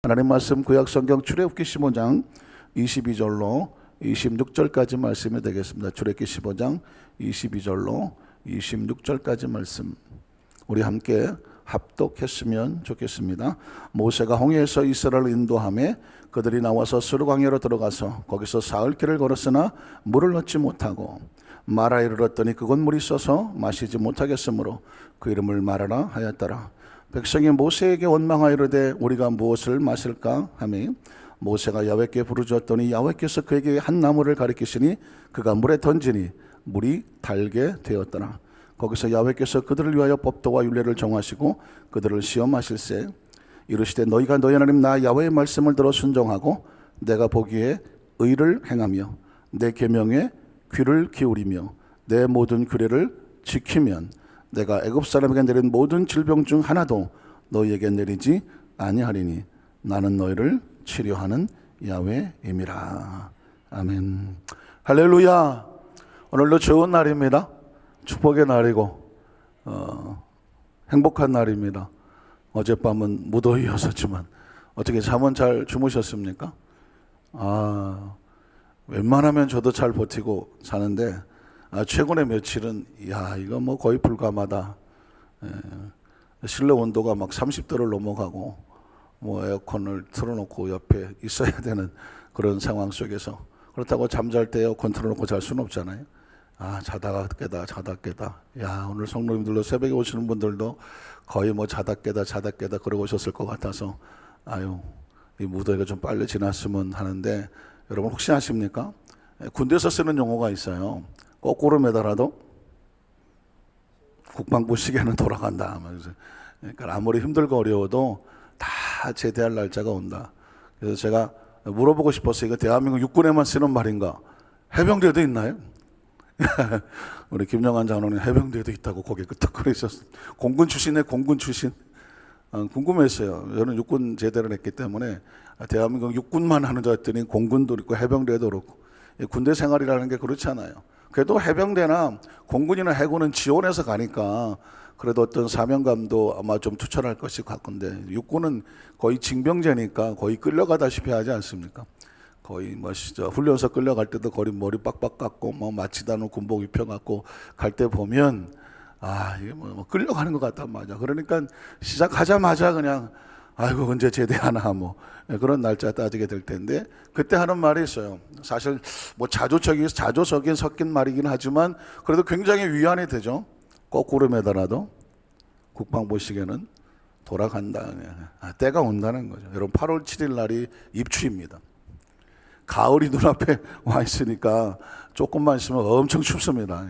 하나님 말씀 구약성경 출애굽기 15장 22절로 26절까지 말씀이 되겠습니다. 출애굽기 15장 22절로 26절까지 말씀 우리 함께 합독했으면 좋겠습니다. 모세가 홍해에서 이스라엘을 인도하며 그들이 나와서 수르광야로 들어가서 거기서 사흘길을 걸었으나 물을 얻지 못하고 마라에 이르렀더니 그곳 물이 써서 마시지 못하겠으므로 그 이름을 마라라 하였더라. 백성이 모세에게 원망하여 이르되 우리가 무엇을 마실까 하며 모세가 야훼께 부르짖었더니 야훼께서 그에게 한 나무를 가리키시니 그가 물에 던지니 물이 달게 되었더라. 거기서 야훼께서 그들을 위하여 법도와 율례를 정하시고 그들을 시험하실세 이르시되 너희가 너희 하나님 나 야훼의 말씀을 들어 순종하고 내가 보기에 의를 행하며 내 계명에 귀를 기울이며 내 모든 규례를 지키면 내가 애굽 사람에게 내린 모든 질병 중 하나도 너희에게 내리지 아니하리니 나는 너희를 치료하는 야훼임이라. 아멘. 할렐루야. 오늘도 좋은 날입니다. 축복의 날이고 행복한 날입니다. 어젯밤은 무더위였었지만 어떻게 잠은 잘 주무셨습니까? 웬만하면 저도 잘 버티고 자는데 최근에 며칠은 이거 뭐 거의 불가마다. 실내 온도가 막 30도를 넘어가고 뭐 에어컨을 틀어놓고 옆에 있어야 되는 그런 상황 속에서 그렇다고 잠잘 때 에어컨 틀어놓고 잘 수는 없잖아요. 자다가 깨다. 오늘 성도님들도 새벽에 오시는 분들도 거의 뭐 자다 깨다 그러고 오셨을 것 같아서 이 무더위가 좀 빨리 지났으면 하는데 여러분 혹시 아십니까? 군대에서 쓰는 용어가 있어요. 거꾸로 매달아도 국방부 시계는 돌아간다. 그러니까 아무리 힘들고 어려워도 다 제대할 날짜가 온다. 그래서 제가 물어보고 싶었어요. 이거 대한민국 육군에만 쓰는 말인가? 해병대도 있나요? 우리 김영환 장로님 해병대도 있다고 고개 끄덕거리셨어요. 공군 출신에 공군 출신. 궁금했어요. 저는 육군 제대를 했기 때문에 대한민국 육군만 하는 줄 알았더니 공군도 있고 해병대도 그렇고 군대 생활이라는 게 그렇지 않아요. 그래도 해병대나 공군이나 해군은 지원해서 가니까 그래도 어떤 사명감도 아마 좀 투철할 것이 같건데 육군은 거의 징병제니까 거의 끌려가다시피 하지 않습니까? 거의 훈련소 끌려갈 때도 거의 머리 빡빡 깎고 마치다 않은 군복 입혀갖고 갈 때 보면 이게 끌려가는 것 같단 말이야. 그러니까 시작하자마자 그냥 언제 제대하나 그런 날짜 따지게 될 텐데 그때 하는 말이 있어요. 사실 자조적인 섞인 말이긴 하지만 그래도 굉장히 위안이 되죠. 거꾸로 매달아도 국방부 시계는 돌아간다. 때가 온다는 거죠. 여러분 8월 7일 날이 입추입니다. 가을이 눈앞에 와 있으니까 조금만 있으면 엄청 춥습니다.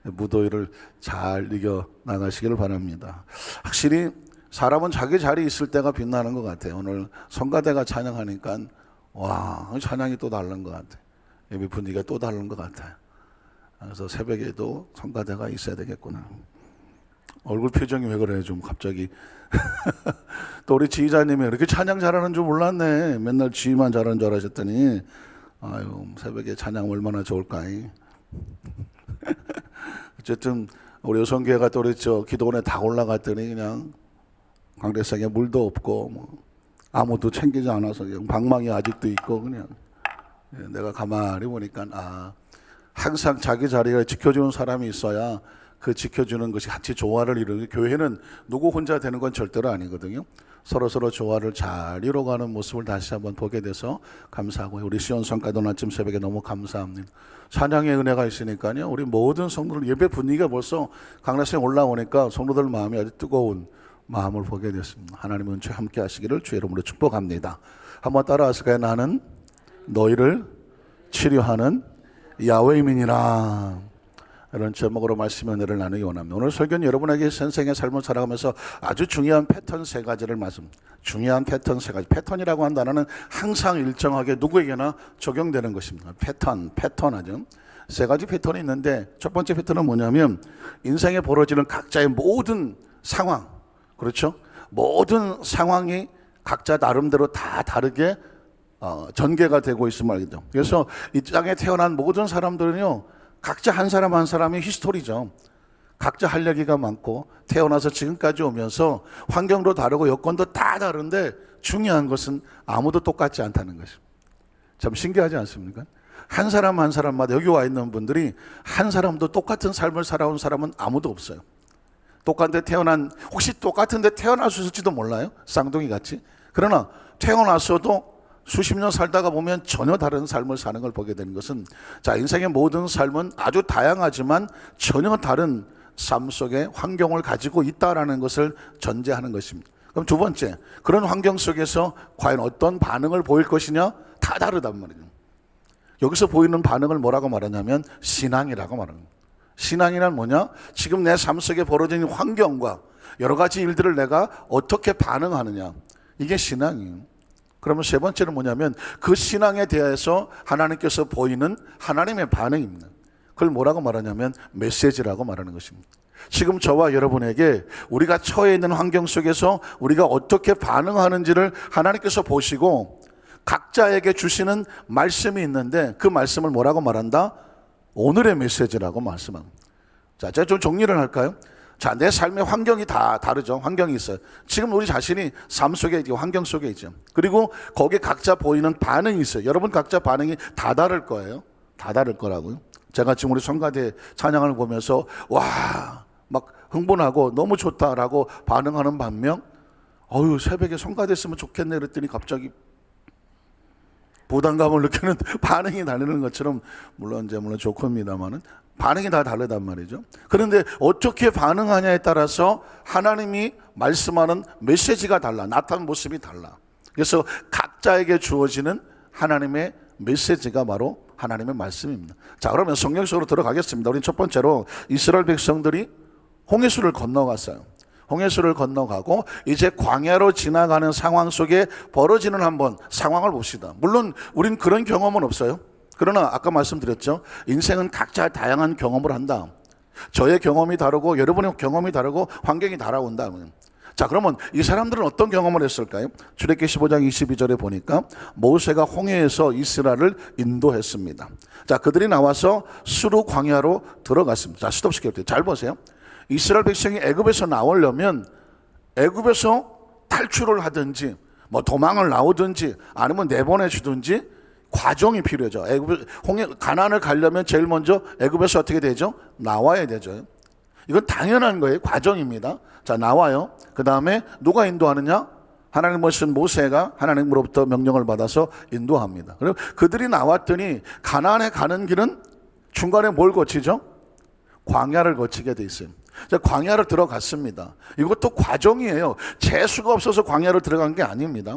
무더위를 잘 이겨 나가시기를 바랍니다. 확실히 사람은 자기 자리에 있을 때가 빛나는 것 같아요. 오늘 성가대가 찬양하니까 찬양이 또 다른 것 같아요. 예배 분위기가 또 다른 것 같아요. 그래서 새벽에도 성가대가 있어야 되겠구나. 얼굴 표정이 왜 그래요? 좀 갑자기. 또 우리 지휘자님이 이렇게 찬양 잘하는 줄 몰랐네. 맨날 지휘만 잘하는 줄 알았더니 새벽에 찬양 얼마나 좋을까. 어쨌든 우리 여성교회가 또 그랬죠. 기도원에 다 올라갔더니 그냥 강대상에 물도 없고 아무도 챙기지 않아서 그냥 방망이 아직도 있고 그냥 내가 가만히 보니까 항상 자기 자리를 지켜주는 사람이 있어야 그 지켜주는 것이 같이 조화를 이루는 교회는 누구 혼자 되는 건 절대로 아니거든요. 서로 조화를 잘 이뤄가는 모습을 다시 한번 보게 돼서 감사하고 우리 시온성가도 아침 새벽에 너무 감사합니다. 찬양의 은혜가 있으니까요. 우리 모든 성도들 예배 분위기가 벌써 강락성에 올라오니까 성도들 마음이 아주 뜨거운 마음을 보게 됐습니다. 하나님은 은혜 함께 하시기를 주의 이름으로 축복합니다. 한번 따라하실까요? 나는 너희를 치료하는 야훼임이니라. 이런 제목으로 말씀의 은혜를 나누기 원합니다. 오늘 설교는 여러분에게 선생의 삶을 살아가면서 아주 중요한 패턴 3가지를 중요한 패턴 3가지. 패턴이라고 한 단어는 항상 일정하게 누구에게나 적용되는 것입니다. 패턴하죠. 3가지 패턴이 있는데 첫 번째 패턴은 뭐냐면 인생에 벌어지는 각자의 모든 상황, 그렇죠? 모든 상황이 각자 나름대로 다 다르게 전개가 되고 있음을 알겠죠. 그래서 이 땅에 태어난 모든 사람들은요 각자 한 사람 한 사람이 히스토리죠. 각자 할 얘기가 많고 태어나서 지금까지 오면서 환경도 다르고 여건도 다 다른데 중요한 것은 아무도 똑같지 않다는 것입니다. 참 신기하지 않습니까? 한 사람 한 사람마다, 여기 와 있는 분들이 한 사람도 똑같은 삶을 살아온 사람은 아무도 없어요. 혹시 똑같은데 태어날 수 있을지도 몰라요. 쌍둥이 같이. 그러나 태어났어도 수십 년 살다가 보면 전혀 다른 삶을 사는 걸 보게 되는 것은, 자, 인생의 모든 삶은 아주 다양하지만 전혀 다른 삶 속에 환경을 가지고 있다라는 것을 전제하는 것입니다. 그럼 두 번째, 그런 환경 속에서 과연 어떤 반응을 보일 것이냐? 다 다르단 말이죠. 여기서 보이는 반응을 뭐라고 말하냐면 신앙이라고 말합니다. 신앙이란 뭐냐? 지금 내 삶 속에 벌어지는 환경과 여러 가지 일들을 내가 어떻게 반응하느냐, 이게 신앙이에요. 그러면 세 번째는 뭐냐면 그 신앙에 대해서 하나님께서 보이는 하나님의 반응입니다. 그걸 뭐라고 말하냐면 메시지라고 말하는 것입니다. 지금 저와 여러분에게 우리가 처해 있는 환경 속에서 우리가 어떻게 반응하는지를 하나님께서 보시고 각자에게 주시는 말씀이 있는데, 그 말씀을 뭐라고 말한다? 오늘의 메시지라고 말씀합니다. 자, 제가 좀 정리를 할까요? 자, 내 삶의 환경이 다 다르죠. 환경이 있어요. 지금 우리 자신이 삶 속에 있고 환경 속에 있죠. 그리고 거기에 각자 보이는 반응이 있어요. 여러분 각자 반응이 다 다를 거예요. 다 다를 거라고요. 제가 지금 우리 성가대 찬양을 보면서 와, 막 흥분하고 너무 좋다라고 반응하는 반면, 새벽에 성가대 했으면 좋겠네 그랬더니 갑자기 부담감을 느끼는 반응이 다르는 것처럼, 물론 좋습니다만은 반응이 다 다르단 말이죠. 그런데 어떻게 반응하냐에 따라서 하나님이 말씀하는 메시지가 달라, 나타나는 모습이 달라. 그래서 각자에게 주어지는 하나님의 메시지가 바로 하나님의 말씀입니다. 자, 그러면 성경 속으로 들어가겠습니다. 우리 첫 번째로 이스라엘 백성들이 홍해수를 건너갔어요. 홍해수를 건너가고 이제 광야로 지나가는 상황 속에 벌어지는 한번 상황을 봅시다. 물론 우린 그런 경험은 없어요. 그러나 아까 말씀드렸죠. 인생은 각자 다양한 경험을 한다. 저의 경험이 다르고 여러분의 경험이 다르고 환경이 달아온다. 자, 그러면 이 사람들은 어떤 경험을 했을까요? 출애굽기 15장 22절에 보니까 모세가 홍해에서 이스라엘을 인도했습니다. 자, 그들이 나와서 수르 광야로 들어갔습니다. 자, 스톱시켜볼게요. 잘 보세요. 이스라엘 백성이 애굽에서 나오려면 애굽에서 탈출을 하든지 도망을 나오든지 아니면 내보내 주든지 과정이 필요하죠. 가나안을 가려면 제일 먼저 애굽에서 어떻게 되죠? 나와야 되죠. 이건 당연한 거예요. 과정입니다. 자, 나와요. 그 다음에 누가 인도하느냐? 하나님 모신 모세가 하나님으로부터 명령을 받아서 인도합니다. 그리고 그들이 나왔더니 가나안에 가는 길은 중간에 뭘 거치죠? 광야를 거치게 돼 있어요. 자, 광야를 들어갔습니다. 이것도 과정이에요. 재수가 없어서 광야를 들어간 게 아닙니다.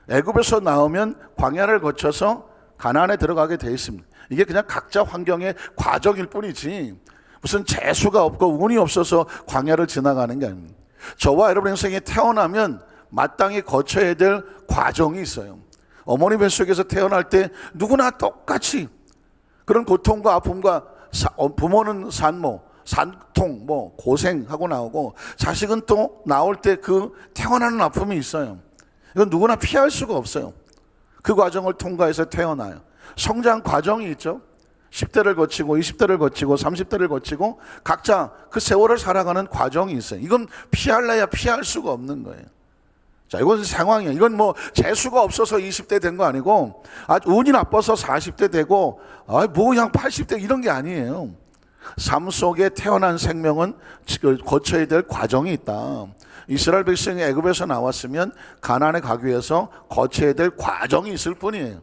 애굽에서 나오면 광야를 거쳐서 가나안에 들어가게 돼 있습니다. 이게 그냥 각자 환경의 과정일 뿐이지 무슨 재수가 없고 운이 없어서 광야를 지나가는 게 아닙니다. 저와 여러분 인생에 태어나면 마땅히 거쳐야 될 과정이 있어요. 어머니 뱃속에서 태어날 때 누구나 똑같이 그런 고통과 아픔과 부모는 산통, 고생하고 나오고 자식은 또 나올 때 그 태어나는 아픔이 있어요. 이건 누구나 피할 수가 없어요. 그 과정을 통과해서 태어나요. 성장 과정이 있죠. 10대를 거치고 20대를 거치고 30대를 거치고 각자 그 세월을 살아가는 과정이 있어요. 이건 피할래야 피할 수가 없는 거예요. 자, 이건 상황이에요. 이건 재수가 없어서 20대 된 거 아니고 운이 나빠서 40대 되고 그냥 80대 이런 게 아니에요. 삶 속에 태어난 생명은 거쳐야 될 과정이 있다. 이스라엘 백성이 애굽에서 나왔으면 가나안에 가기 위해서 거쳐야 될 과정이 있을 뿐이에요.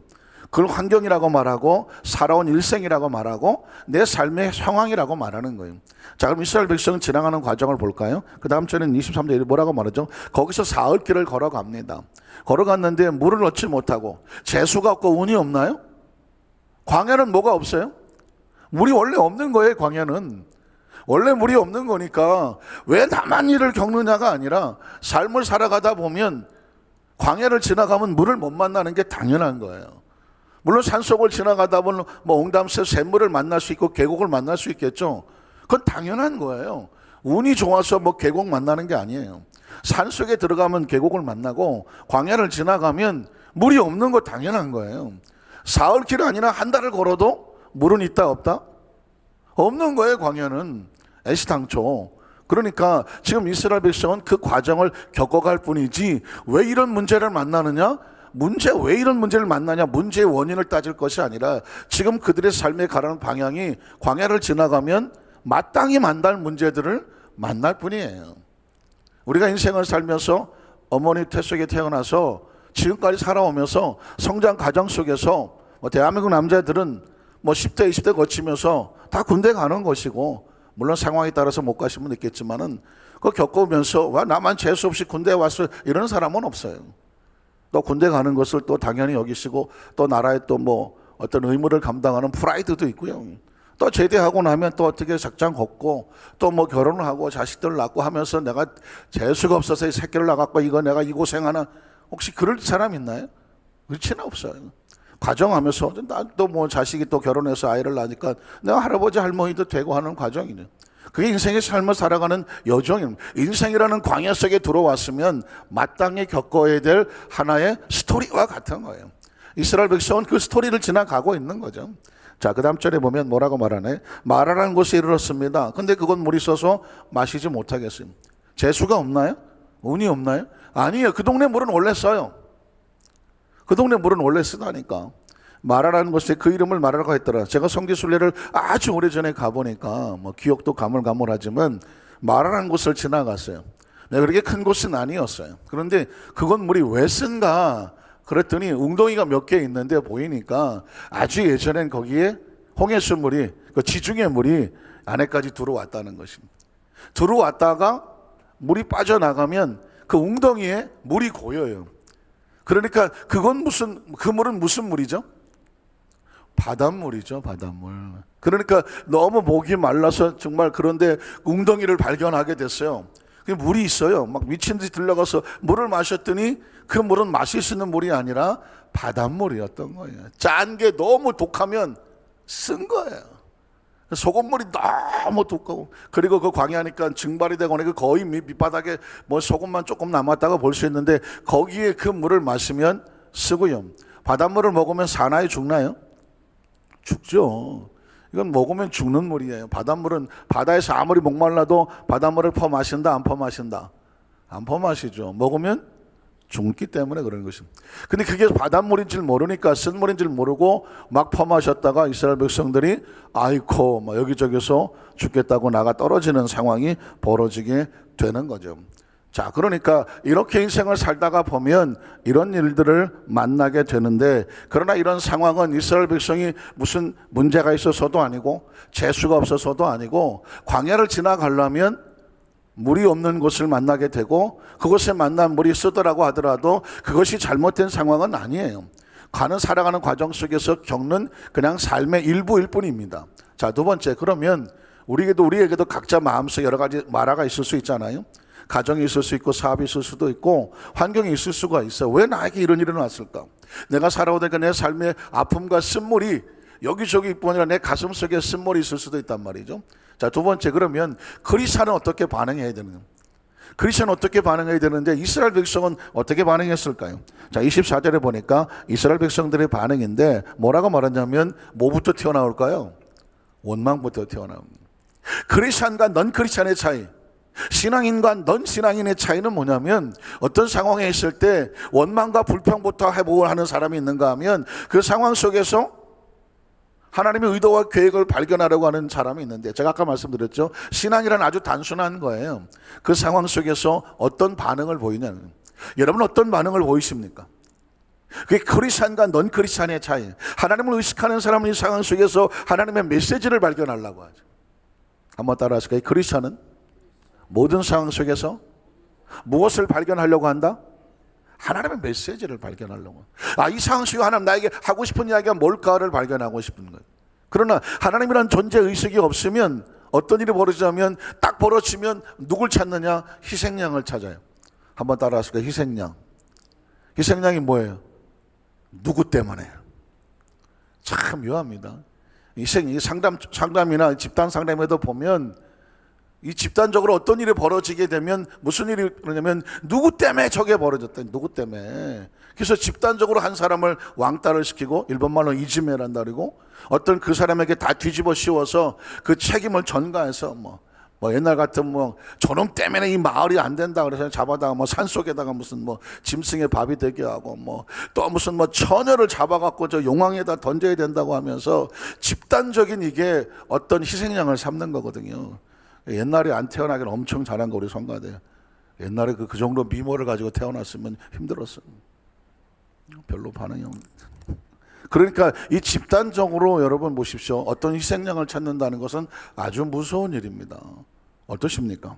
그걸 환경이라고 말하고 살아온 일생이라고 말하고 내 삶의 상황이라고 말하는 거예요. 자, 그럼 이스라엘 백성은 지나가는 과정을 볼까요? 그 다음 주에는 23절에 뭐라고 말하죠? 거기서 사흘길을 걸어갑니다. 걸어갔는데 물을 얻지 못하고 재수가 없고 운이 없나요? 광야는 뭐가 없어요? 물이 원래 없는 거예요. 광야는 원래 물이 없는 거니까 왜 나만 이를 겪느냐가 아니라 삶을 살아가다 보면 광야를 지나가면 물을 못 만나는 게 당연한 거예요. 물론 산속을 지나가다 보면 옹담새 샘물을 만날 수 있고 계곡을 만날 수 있겠죠. 그건 당연한 거예요. 운이 좋아서 계곡 만나는 게 아니에요. 산속에 들어가면 계곡을 만나고 광야를 지나가면 물이 없는 거 당연한 거예요. 사흘길 아니라 한 달을 걸어도 물은 있다 없다? 없는 거예요. 광야는 애시당초. 그러니까 지금 이스라엘 백성은 그 과정을 겪어갈 뿐이지 왜 이런 문제를 만나느냐? 왜 이런 문제를 만나냐? 문제의 원인을 따질 것이 아니라 지금 그들의 삶에 가라는 방향이 광야를 지나가면 마땅히 만날 문제들을 만날 뿐이에요. 우리가 인생을 살면서 어머니 태 속에 태어나서 지금까지 살아오면서 성장 과정 속에서 대한민국 남자들은 10대, 20대 거치면서 다 군대 가는 것이고, 물론 상황에 따라서 못 가신 분도 있겠지만은 그거 겪어오면서 와 나만 재수 없이 군대에 왔어 이런 사람은 없어요. 또 군대 가는 것을 또 당연히 여기시고 또 나라의 또 어떤 의무를 감당하는 프라이드도 있고요. 또 제대하고 나면 또 어떻게 작장 걷고 또 결혼을 하고 자식들을 낳고 하면서 내가 재수가 없어서 이 새끼를 낳았고 이거 내가 이 고생하나, 혹시 그럴 사람 있나요? 그렇지는 없어요. 과정하면서 또 자식이 또 결혼해서 아이를 낳으니까 내가 할아버지 할머니도 되고 하는 과정이죠. 그게 인생의 삶을 살아가는 여정입니다. 인생이라는 광야 속에 들어왔으면 마땅히 겪어야 될 하나의 스토리와 같은 거예요. 이스라엘 백성은 그 스토리를 지나가고 있는 거죠. 자, 그 다음 절에 보면 뭐라고 말하네? 마라라는 곳에 이르렀습니다. 근데 그건 물이 있어서 마시지 못하겠어요. 재수가 없나요? 운이 없나요? 아니에요. 그 동네 물은 원래 써요. 그 동네 물은 원래 쓰다니까. 마라라는 곳에 그 이름을 마라라고 했더라. 제가 성지순례를 아주 오래전에 가보니까 기억도 가물가물하지만 마라라는 곳을 지나갔어요. 그렇게 큰 곳은 아니었어요. 그런데 그건 물이 왜 쓴가 그랬더니 웅덩이가 몇 개 있는데 보이니까 아주 예전엔 거기에 홍해수 물이, 그 지중해 물이 안에까지 들어왔다는 것입니다. 들어왔다가 물이 빠져나가면 그 웅덩이에 물이 고여요. 그러니까 그 물은 무슨 물이죠? 바닷물이죠, 바닷물. 그러니까 너무 목이 말라서 정말, 그런데 웅덩이를 발견하게 됐어요. 물이 있어요. 막 미친 듯이 들러가서 물을 마셨더니 그 물은 마실 수 있는 물이 아니라 바닷물이었던 거예요. 짠 게 너무 독하면 쓴 거예요. 소금물이 너무 두껍고, 그리고 그 광야니까 증발이 되고 그 거의 밑바닥에 소금만 조금 남았다가 볼 수 있는데 거기에 그 물을 마시면 쓰고요. 바닷물을 먹으면 사나이 죽나요? 죽죠. 이건 먹으면 죽는 물이에요. 바닷물은 바다에서 아무리 목말라도 바닷물을 퍼마신다, 안 퍼마신다? 안 퍼마시죠. 먹으면 죽기 때문에 그런 것입니다. 근데 그게 바닷물인 줄 모르니까, 쓴물인 줄 모르고 막 퍼마셨다가 이스라엘 백성들이 아이코 여기저기서 죽겠다고 나가 떨어지는 상황이 벌어지게 되는 거죠. 자, 그러니까 이렇게 인생을 살다가 보면 이런 일들을 만나게 되는데, 그러나 이런 상황은 이스라엘 백성이 무슨 문제가 있어서도 아니고 재수가 없어서도 아니고, 광야를 지나가려면 물이 없는 곳을 만나게 되고 그곳에 만난 물이 쓰더라고 하더라도 그것이 잘못된 상황은 아니에요. 살아가는 과정 속에서 겪는 그냥 삶의 일부일 뿐입니다. 자, 두 번째, 그러면 우리에게도 각자 마음속에 여러 가지 마라가 있을 수 있잖아요. 가정이 있을 수 있고 사업이 있을 수도 있고 환경이 있을 수가 있어요. 왜 나에게 이런 일이 왔을까? 내가 살아오다가 내 삶의 아픔과 쓴물이 여기저기 뿐 아니라 내 가슴 속에 쓴물이 있을 수도 있단 말이죠. 자, 두 번째, 그러면 크리스찬은 어떻게 반응해야 되는가? 크리스찬은 어떻게 반응해야 되는데 이스라엘 백성은 어떻게 반응했을까요? 자, 24절에 보니까 이스라엘 백성들의 반응인데 뭐라고 말하냐면 뭐부터 튀어나올까요? 원망부터 태어납니다. 크리스찬과 넌 크리스찬의 차이, 신앙인과 넌 신앙인의 차이는 뭐냐면, 어떤 상황에 있을 때 원망과 불평부터 해보고 하는 사람이 있는가 하면 그 상황 속에서 하나님의 의도와 계획을 발견하려고 하는 사람이 있는데, 제가 아까 말씀드렸죠. 신앙이란 아주 단순한 거예요. 그 상황 속에서 어떤 반응을 보이냐는. 여러분 어떤 반응을 보이십니까? 그게 크리스찬과 넌 크리스찬의 차이. 하나님을 의식하는 사람은 이 상황 속에서 하나님의 메시지를 발견하려고 하죠. 한번 따라하실까요? 크리스찬은 모든 상황 속에서 무엇을 발견하려고 한다? 하나님의 메시지를 발견하려고. 이 상황 속에 하나님 나에게 하고 싶은 이야기가 뭘까를 발견하고 싶은 거예요. 그러나 하나님이란 존재 의식이 없으면 어떤 일이 벌어지냐면, 딱 벌어지면 누굴 찾느냐? 희생양을 찾아요. 한번 따라하실까요? 희생양. 희생양이 뭐예요? 누구 때문에? 참 묘합니다. 상담이나 집단 상담에도 보면 이 집단적으로 어떤 일이 벌어지게 되면 무슨 일이 그러냐면 누구 때문에 저게 벌어졌다. 누구 때문에. 그래서 집단적으로 한 사람을 왕따를 시키고, 일본말로 이지메란다 그러고, 어떤 그 사람에게 다 뒤집어 씌워서 그 책임을 전가해서 뭐 옛날 같은 뭐 저놈 때문에 이 마을이 안 된다 그래서 잡아다가 뭐 산속에다가 무슨 뭐 짐승의 밥이 되게 하고 뭐 또 무슨 뭐 처녀를 잡아갖고 저 용왕에다 던져야 된다고 하면서 집단적인 이게 어떤 희생양을 삼는 거거든요. 옛날에 안 태어나기는 엄청 잘한 거 우리 성가대요. 옛날에 그 정도 미모를 가지고 태어났으면 힘들었어요. 별로 반응이 없는. 그러니까 이 집단적으로 여러분 보십시오. 어떤 희생양을 찾는다는 것은 아주 무서운 일입니다. 어떠십니까?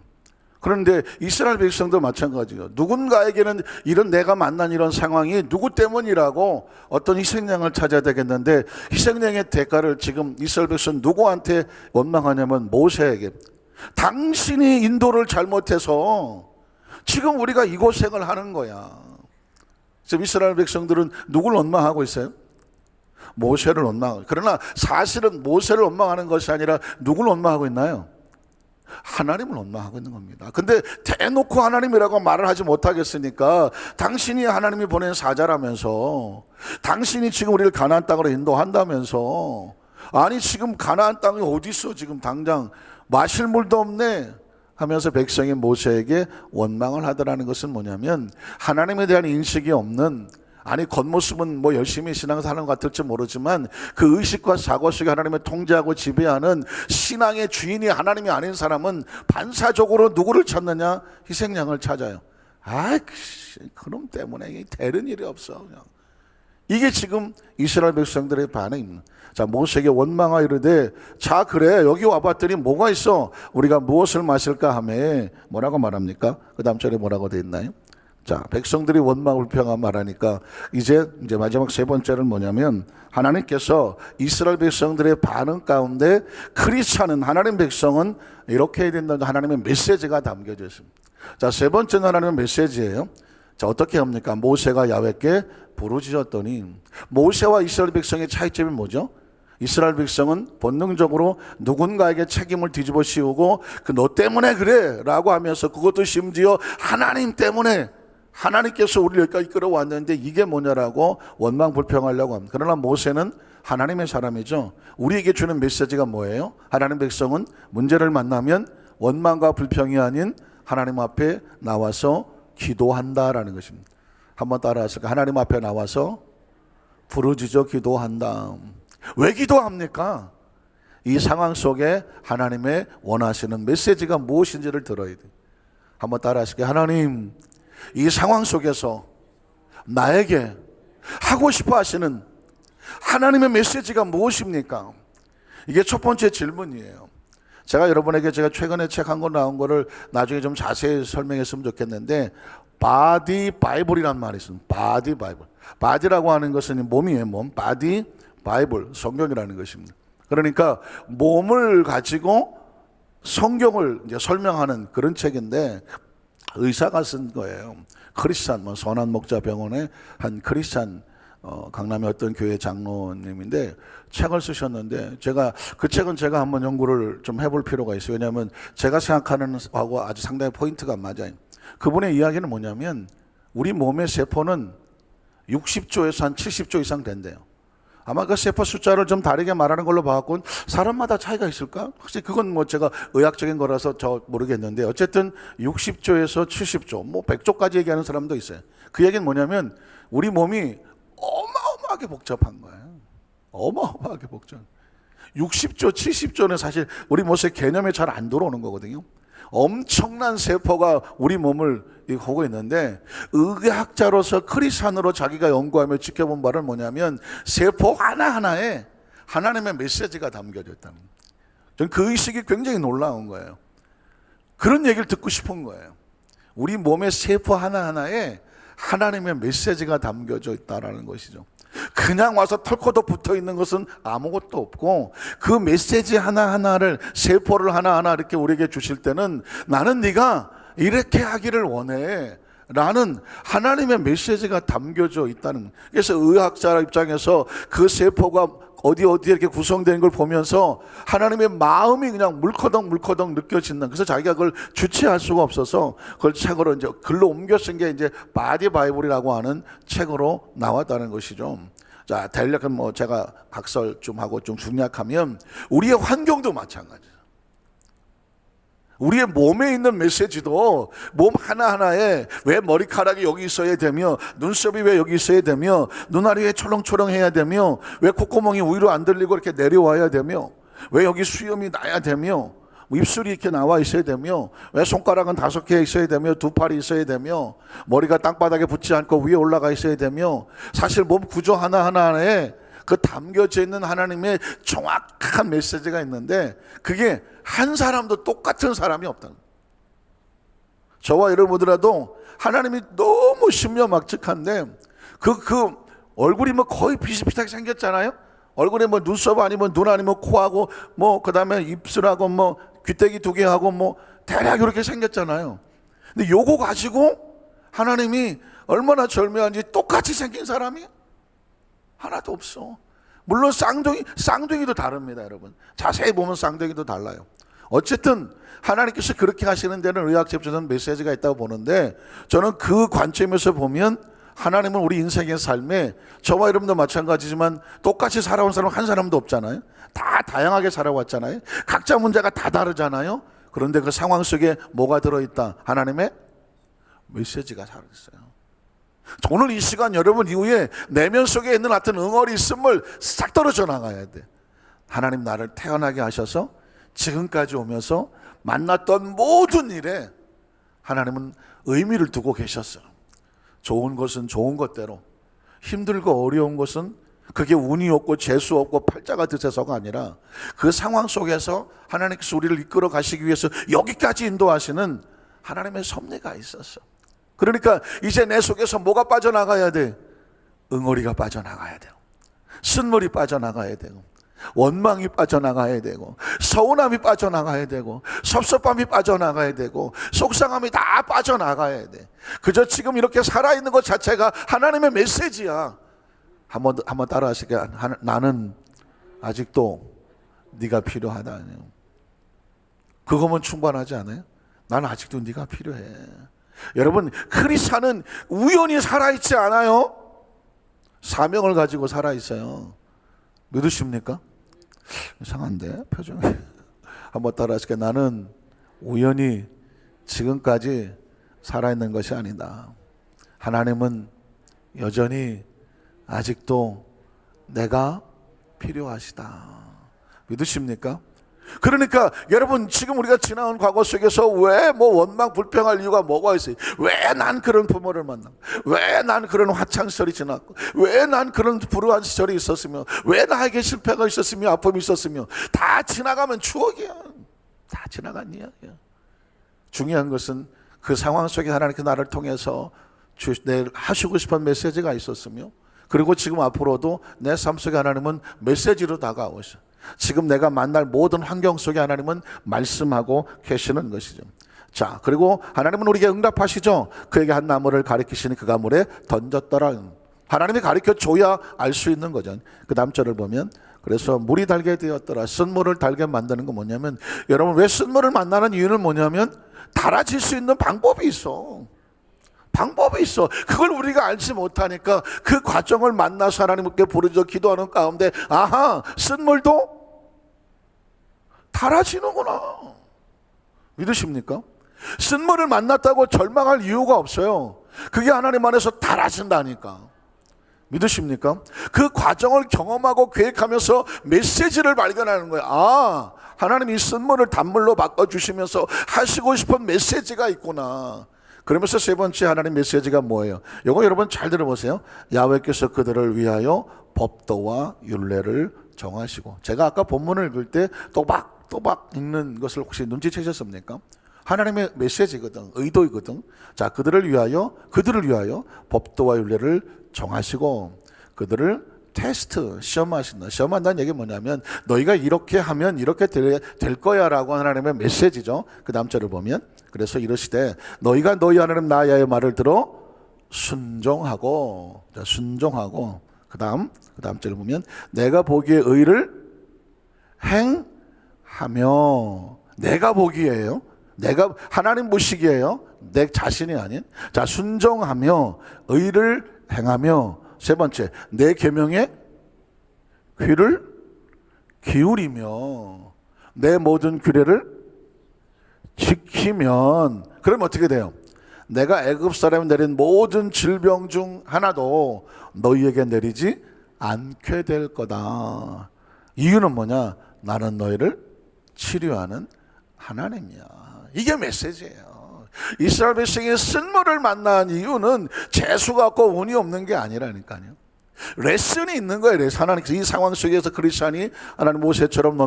그런데 이스라엘 백성도 마찬가지예요. 누군가에게는 이런 내가 만난 이런 상황이 누구 때문이라고 어떤 희생양을 찾아야 되겠는데 희생양의 대가를 지금 이스라엘 백성 누구한테 원망하냐면 모세에게. 당신이 인도를 잘못해서 지금 우리가 이 고생을 하는 거야. 지금 이스라엘 백성들은 누굴 원망하고 있어요? 모세를 원망하고. 그러나 사실은 모세를 원망하는 것이 아니라 누굴 원망하고 있나요? 하나님을 원망하고 있는 겁니다. 근데 대놓고 하나님이라고 말을 하지 못하겠으니까 당신이 하나님이 보낸 사자라면서 당신이 지금 우리를 가나안 땅으로 인도한다면서 아니 지금 가나안 땅이 어디 있어 지금 당장 마실 물도 없네 하면서 백성이 모세에게 원망을 하더라는 것은 뭐냐면 하나님에 대한 인식이 없는 아니 겉모습은 뭐 열심히 신앙사는 것 같을지 모르지만 그 의식과 사고 속에 하나님을 통제하고 지배하는 신앙의 주인이 하나님이 아닌 사람은 반사적으로 누구를 찾느냐? 희생양을 찾아요. 아이 그놈 때문에 되는 일이 없어 그냥. 이게 지금 이스라엘 백성들의 반응입니다. 자 모세에게 원망하 이르되 자 그래 여기 와봤더니 뭐가 있어 우리가 무엇을 마실까 하며 뭐라고 말합니까? 그 다음 절에 뭐라고 돼 있나요? 자 백성들이 원망 불평하 말하니까 이제 마지막 세 번째는 뭐냐면 하나님께서 이스라엘 백성들의 반응 가운데 크리스찬은 하나님 백성은 이렇게 해야 된다는 하나님의 메시지가 담겨져 있습니다. 자 세 번째는 하나님의 메시지예요. 자 어떻게 합니까? 모세가 야훼께 부르짖었더니 모세와 이스라엘 백성의 차이점이 뭐죠? 이스라엘 백성은 본능적으로 누군가에게 책임을 뒤집어 씌우고 그 너 때문에 그래 라고 하면서 그것도 심지어 하나님 때문에 하나님께서 우리를 여기까지 끌어왔는데 이게 뭐냐라고 원망 불평하려고 합니다. 그러나 모세는 하나님의 사람이죠. 우리에게 주는 메시지가 뭐예요? 하나님 백성은 문제를 만나면 원망과 불평이 아닌 하나님 앞에 나와서 기도한다라는 것입니다. 한번 따라하실까요? 하나님 앞에 나와서 부르짖어 기도한다. 왜 기도합니까? 이 상황 속에 하나님의 원하시는 메시지가 무엇인지를 들어야 돼요. 한번 따라하실게요. 하나님, 이 상황 속에서 나에게 하고 싶어 하시는 하나님의 메시지가 무엇입니까? 이게 첫 번째 질문이에요. 제가 여러분에게 제가 최근에 책 한 권 나온 거를 나중에 좀 자세히 설명했으면 좋겠는데 바디 바이블이란 말이 있습니다. 바디 바이블. 바디라고 하는 것은 몸이에요. 몸. 바디 바이블. 성경이라는 것입니다. 그러니까 몸을 가지고 성경을 이제 설명하는 그런 책인데 의사가 쓴 거예요. 크리스찬 선한 목자 병원의 한 크리스찬 강남의 어떤 교회 장로님인데 책을 쓰셨는데 제가 그 책은 제가 한번 연구를 좀 해볼 필요가 있어요. 왜냐하면 제가 생각하는 하고 아주 상당히 포인트가 맞아요. 그분의 이야기는 뭐냐면 우리 몸의 세포는 60조에서 한 70조 이상 된대요. 아마 그 세포 숫자를 좀 다르게 말하는 걸로 봐갖고는 사람마다 차이가 있을까? 혹시 그건 뭐 제가 의학적인 거라서 저 모르겠는데 어쨌든 60조에서 70조, 뭐 100조까지 얘기하는 사람도 있어요. 그 얘기는 뭐냐면 우리 몸이 어마어마하게 복잡한 거예요. 어마어마하게 복잡. 60조, 70조는 사실 우리 모습 개념에 잘 안 들어오는 거거든요. 엄청난 세포가 우리 몸을 보고 있는데 의학자로서 크리스찬으로 자기가 연구하며 지켜본 바는 뭐냐면 세포 하나하나에 하나님의 메시지가 담겨져 있다는 거예요. 저는 그 의식이 굉장히 놀라운 거예요. 그런 얘기를 듣고 싶은 거예요. 우리 몸의 세포 하나하나에 하나님의 메시지가 담겨져 있다는 것이죠. 그냥 와서 털코도 붙어 있는 것은 아무것도 없고 그 메시지 하나하나를 세포를 하나하나 이렇게 우리에게 주실 때는 나는 네가 이렇게 하기를 원해 라는 하나님의 메시지가 담겨져 있다는. 그래서 의학자 입장에서 그 세포가 어디에 이렇게 구성되는 걸 보면서 하나님의 마음이 그냥 물커덩 느껴진다. 그래서 자기가 그걸 주체할 수가 없어서 그걸 책으로 이제 글로 옮겨 쓴 게 이제 바디 바이블이라고 하는 책으로 나왔다는 것이죠. 자, 대략은 뭐 제가 각설 좀 하고 좀 중략하면 우리의 환경도 마찬가지예요. 우리의 몸에 있는 메시지도 몸 하나하나에 왜 머리카락이 여기 있어야 되며, 눈썹이 왜 여기 있어야 되며, 눈알이 왜 초롱초롱해야 되며, 왜 콧구멍이 위로 안 들리고 이렇게 내려와야 되며, 왜 여기 수염이 나야 되며, 입술이 이렇게 나와 있어야 되며, 왜 손가락은 5개 있어야 되며, 2팔이 있어야 되며, 머리가 땅바닥에 붙지 않고 위에 올라가 있어야 되며, 사실 몸 구조 하나하나에 그 담겨져 있는 하나님의 정확한 메시지가 있는데, 그게 한 사람도 똑같은 사람이 없다는 거예요. 저와 여러분들도 하나님이 너무 신묘막측한데, 그 얼굴이 뭐 거의 비슷비슷하게 생겼잖아요. 얼굴에 뭐 눈썹 아니면 눈 아니면 코하고 뭐 그다음에 입술하고 뭐 귀때기 2개 하고 뭐 대략 이렇게 생겼잖아요. 근데 요거 가지고 하나님이 얼마나 절묘한지 똑같이 생긴 사람이 하나도 없어. 물론 쌍둥이도 다릅니다, 여러분. 자세히 보면 쌍둥이도 달라요. 어쨌든 하나님께서 그렇게 하시는 데는 의학적으로는 메시지가 있다고 보는데, 저는 그 관점에서 보면 하나님은 우리 인생의 삶에 저와 여러분도 마찬가지지만 똑같이 살아온 사람 한 사람도 없잖아요. 다 다양하게 살아왔잖아요. 각자 문제가 다 다르잖아요. 그런데 그 상황 속에 뭐가 들어있다? 하나님의 메시지가 살아있어요. 오늘 이 시간 여러분 이후에 내면 속에 있는 하여튼 응어리 있음을 싹 떨어져 나가야 돼. 하나님 나를 태어나게 하셔서 지금까지 오면서 만났던 모든 일에 하나님은 의미를 두고 계셨어요. 좋은 것은 좋은 것대로, 힘들고 어려운 것은 그게 운이 없고 재수 없고 팔자가 드세서가 아니라 그 상황 속에서 하나님께서 우리를 이끌어 가시기 위해서 여기까지 인도하시는 하나님의 섭리가 있었어. 그러니까 이제 내 속에서 뭐가 빠져나가야 돼? 응어리가 빠져나가야 돼요. 쓴물이 빠져나가야 되고, 원망이 빠져나가야 되고, 서운함이 빠져나가야 되고, 섭섭함이 빠져나가야 되고, 속상함이 다 빠져나가야 돼. 그저 지금 이렇게 살아있는 것 자체가 하나님의 메시지야. 한번 따라 하실게요. 나는 아직도 네가 필요하다. 그거면 충분하지 않아요? 나는 아직도 네가 필요해. 여러분, 크리스찬은 우연히 살아있지 않아요. 사명을 가지고 살아있어요. 믿으십니까? 이상한데 표정이. 한번 따라 하실게요. 나는 우연히 지금까지 살아있는 것이 아니다. 하나님은 여전히 아직도 내가 필요하시다. 믿으십니까? 그러니까 여러분, 지금 우리가 지나온 과거 속에서 왜 뭐 원망 불평할 이유가 뭐가 있어요? 왜 난 그런 부모를 만나고, 왜 난 그런 화창시절이 지났고, 왜 난 그런 불우한 시절이 있었으며, 왜 나에게 실패가 있었으며 아픔이 있었으며, 다 지나가면 추억이야. 다 지나간 이야기야. 중요한 것은 그 상황 속에 하나님께 나를 통해서 하시고 싶은 메시지가 있었으며, 그리고 지금 앞으로도 내 삶 속에 하나님은 메시지로 다가오셔. 지금 내가 만날 모든 환경 속에 하나님은 말씀하고 계시는 것이죠. 자, 그리고 하나님은 우리에게 응답하시죠. 그에게 한 나무를 가리키시니 그가 물에 던졌더라. 하나님이 가르쳐 줘야 알 수 있는 거죠. 그 다음 절을 보면, 그래서 물이 달게 되었더라. 쓴물을 달게 만드는 건 뭐냐면, 여러분 왜 쓴물을 만나는 이유는 뭐냐면 달아질 수 있는 방법이 있어. 방법이 있어. 그걸 우리가 알지 못하니까 그 과정을 만나서 하나님께 부르짖어 기도하는 가운데, 아하, 쓴물도 달아지는구나. 믿으십니까? 쓴물을 만났다고 절망할 이유가 없어요. 그게 하나님 안에서 달아진다니까. 믿으십니까? 그 과정을 경험하고 계획하면서 메시지를 발견하는 거예요. 아, 하나님이 쓴물을 단물로 바꿔주시면서 하시고 싶은 메시지가 있구나. 그러면서 세 번째 하나님 메시지가 뭐예요? 이거 여러분 잘 들어보세요. 야훼께서 그들을 위하여 법도와 율례를 정하시고. 제가 아까 본문을 읽을 때 또박또박 읽는 것을 혹시 눈치채셨습니까? 하나님의 메시지거든, 의도이거든. 자, 그들을 위하여 법도와 율례를 정하시고 그들을 테스트, 시험하신다. 시험한다는 얘기 뭐냐면 너희가 이렇게 하면 이렇게 될 거야 라고 하나님의 메시지죠. 그 다음 절을 보면, 그래서 이러시되 너희가 너희 하나님 나야의 말을 들어 순종하고, 그 다음 절을 보면 내가 보기에 의를 행하며. 내가 보기에요. 내가 하나님 보시기에요. 내 자신이 아닌. 자, 순종하며 의를 행하며. 세 번째, 내 계명에 귀를 기울이며 내 모든 규례를 지키면 그럼 어떻게 돼요? 내가 애굽 사람이 내린 모든 질병 중 하나도 너희에게 내리지 않게 될 거다. 이유는 뭐냐? 나는 너희를 치료하는 하나님이야. 이게 메시지예요. 이스라엘 백성이 쓴물을 만난 이유는 재수가 없고 운이 없는 게 아니라니까요. 레슨이 있는 거예요. 하나님께서 이 상황 속에서 크리스찬이 하나님 모세처럼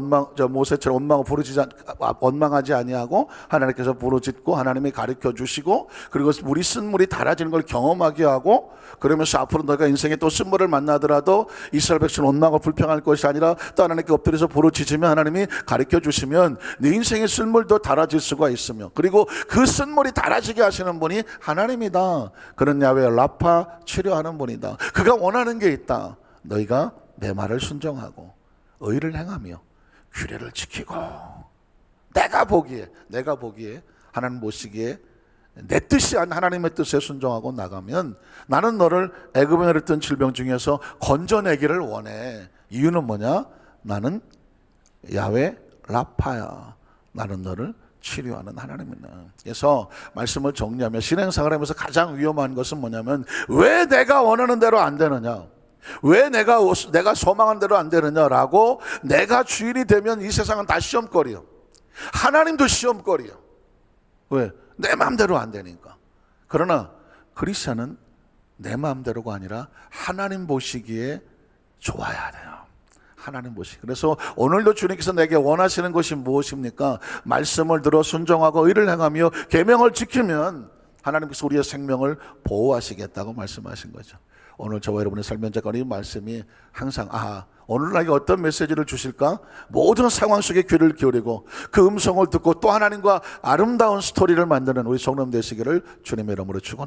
원망하지 아니하고 하나님께서 부르짖고 하나님이 가르쳐 주시고 그리고 우리 쓴물이 달아지는 걸 경험하게 하고 그러면서 앞으로 너가 인생에 또 쓴물을 만나더라도 이스라엘 백성은 원망하고 불평할 것이 아니라 또 하나님께 엎드려서 부르짖으면 하나님이 가르쳐 주시면 네 인생의 쓴물도 달아질 수가 있으며 그리고 그 쓴물이 달아지게 하시는 분이 하나님이다. 그런 야훼 라파 치료하는 분이다. 그가 원하는 게 있다. 너희가 내 말을 순종하고 의를 행하며 규례를 지키고 내가 보기에 하나님 보시기에 내 뜻이 아닌 하나님의 뜻에 순종하고 나가면 나는 너를 애굽에 내렸던 질병 중에서 건져내기를 원해. 이유는 뭐냐? 나는 야훼 라파야. 나는 너를 치료하는 하나님이다. 그래서 말씀을 정리하면 신앙생활을 하면서 가장 위험한 것은 뭐냐면 왜 내가 원하는 대로 안 되느냐? 왜 내가 소망한 대로 안 되느냐라고 내가 주인이 되면 이 세상은 다 시험거리요. 하나님도 시험거리요. 왜? 내 마음대로 안 되니까. 그러나 크리스찬은 내 마음대로가 아니라 하나님 보시기에 좋아야 돼요. 하나님 보시기. 그래서 오늘도 주님께서 내게 원하시는 것이 무엇입니까? 말씀을 들어 순종하고 의를 행하며 계명을 지키면 하나님께서 우리의 생명을 보호하시겠다고 말씀하신 거죠. 오늘 저와 여러분의 삶 현장의 이 말씀이 항상 오늘 나에게 어떤 메시지를 주실까? 모든 상황 속에 귀를 기울이고 그 음성을 듣고 또 하나님과 아름다운 스토리를 만드는 우리 성도님 되시기를 주님의 이름으로 축원합니다.